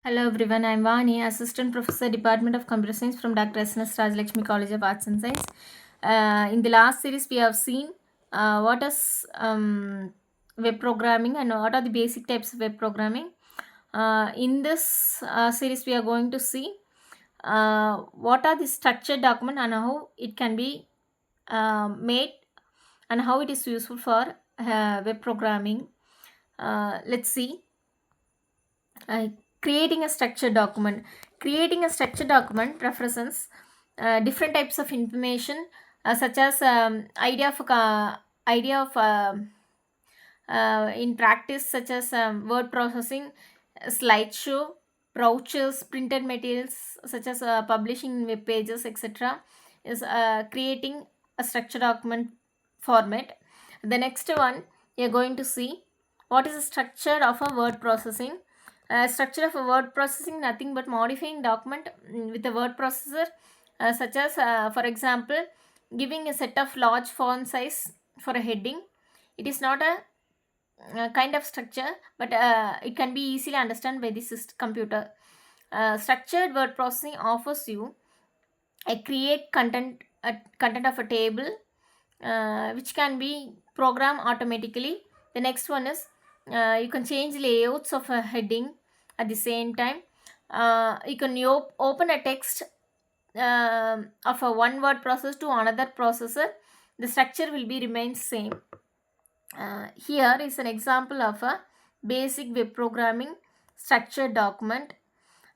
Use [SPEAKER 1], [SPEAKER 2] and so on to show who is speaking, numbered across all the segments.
[SPEAKER 1] Hello everyone, I'm Vani, Assistant Professor, Department of Computer Science from Dr. SNS College of Arts and Science. In the last series, we have seen what is web programming and what are the basic types of web programming. In this series, we are going to see what are the structured document and how it can be made and how it is useful for web programming. Let's see. uh, Creating a structured document. Creating a structured document represents different types of information, such as idea of in practice, such as word processing, slideshow, brochures, printed materials, such as publishing web pages, etc. Is creating a structured document format. The next one, you're going to see what is the structure of a word processing. Structure of a word processing, nothing but modifying document with a word processor, such as for example, giving a set of large font size for a heading. It is not a kind of structure, but it can be easily understood by the computer. Structured word processing offers you a content of a table, which can be programmed automatically. The next one is you can change layouts of a heading at the same time. You can open a text of a one word process to another processor. The structure will be remain same. Here is an example of a basic web programming structured document.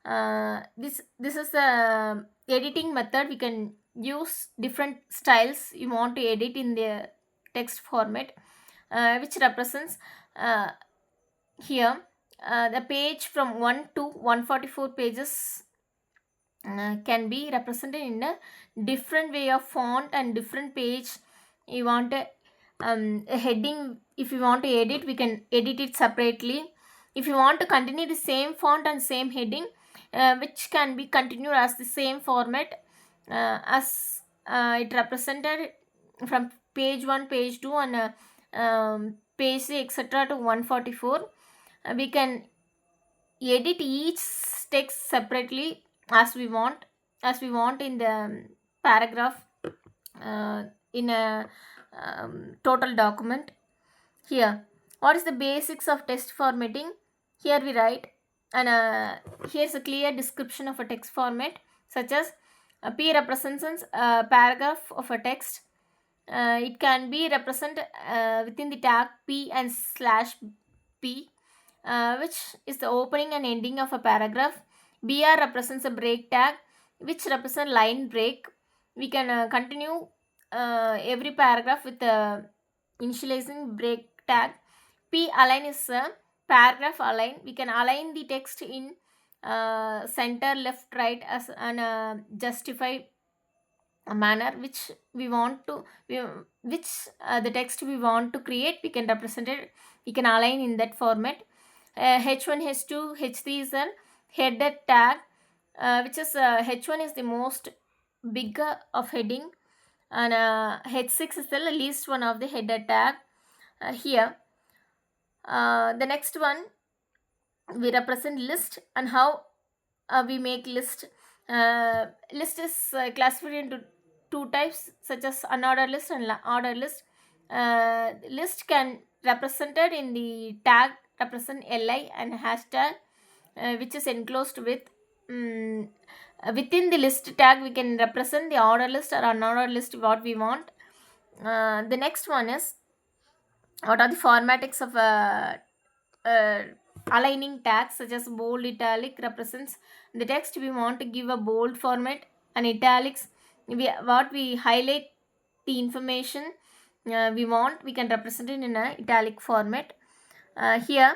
[SPEAKER 1] This is the editing method. We can use different styles you want to edit in the text format, which represents here the page from 1 to 144 pages can be represented in a different way of font and different page. You want a heading. If you want to edit, we can edit it separately. If you want to continue the same font and same heading, which can be continued as the same format, as it represented from page 1, page 2, and page 3, etc. to 144. We can edit each text separately as we want in the paragraph, in a total document. Here, what is the basics of text formatting? Here we write, and here's a clear description of a text format, such as p represents a paragraph of a text. It can be represented within the tag p and slash p, which is the opening and ending of a paragraph. BR represents a break tag, which represents line break. We can continue every paragraph with a initializing break tag. P align is a paragraph align. We can align the text in center, left, right as an justify a manner which we want to which the text we want to create. We can represent it. We can align in that format. H1, H2, H3 is a header tag, which is H1 is the most bigger of heading, and H6 is the least one of the header tag. Here, the next one, we represent list and how we make list. List is classified into two types, such as unordered list and ordered list. List can represented in the tag represent li and hashtag, which is enclosed with within the list tag. We can represent the ordered list or unordered list what we want. The next one is what are the formatics of uh, aligning tags, such as bold. Italic represents the text we want to give a bold format, and italics what we highlight the information we can represent it in a italic format. Here,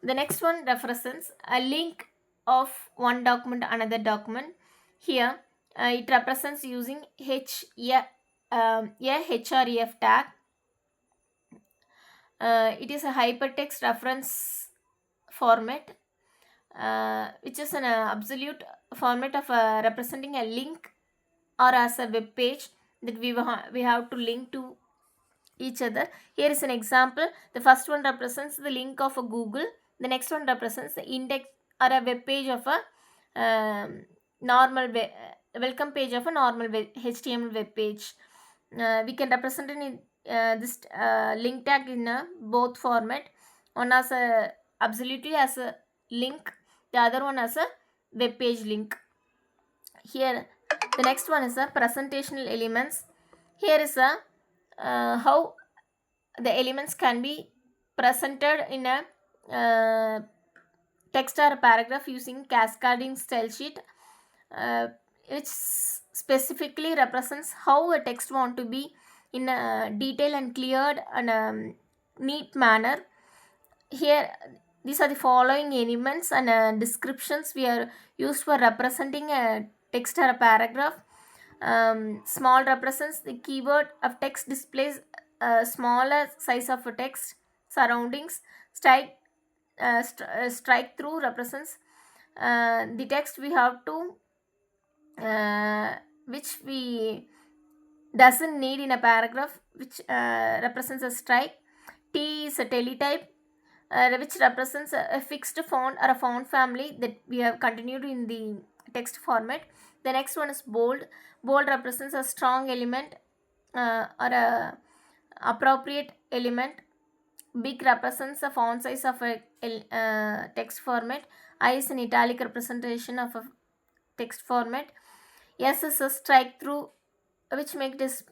[SPEAKER 1] the next one represents a link of one document to another document. Here, it represents using href tag. It is a hypertext reference format, which is an absolute format of representing a link or as a web page that we have to link to each other. Here is an example. The first one represents the link of a Google. The next one represents the index or a web page of a normal welcome page of a normal HTML web page. We can represent in this link tag in both format. One as a absolutely as a link, the other one as a web page link. Here the next one is a presentational elements. Here is a how the elements can be presented in a text or a paragraph using cascading style sheet, uh, which specifically represents how a text want to be in a detailed and cleared and neat manner. Here these are the following elements and descriptions we are used for representing a text or a paragraph. Small represents the keyword of text, displays a smaller size of a text surroundings. Strike through represents the text we have to which we doesn't need in a paragraph, which represents a strike. T is a teletype, which represents a fixed font or a font family that we have continued in the text format. The next one is bold. Bold represents a strong element or a appropriate element. Big represents a font size of a text format. I is an italic representation of a text format. S is a strike through, which make this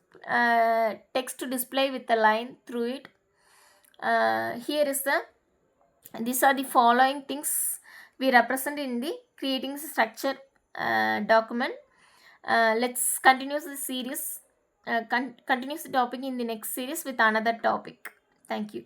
[SPEAKER 1] text to display with a line through it. Here is the these are the following things we represent in the creating structure document. Let's continue the series, continues the topic in the next series with another topic. Thank you.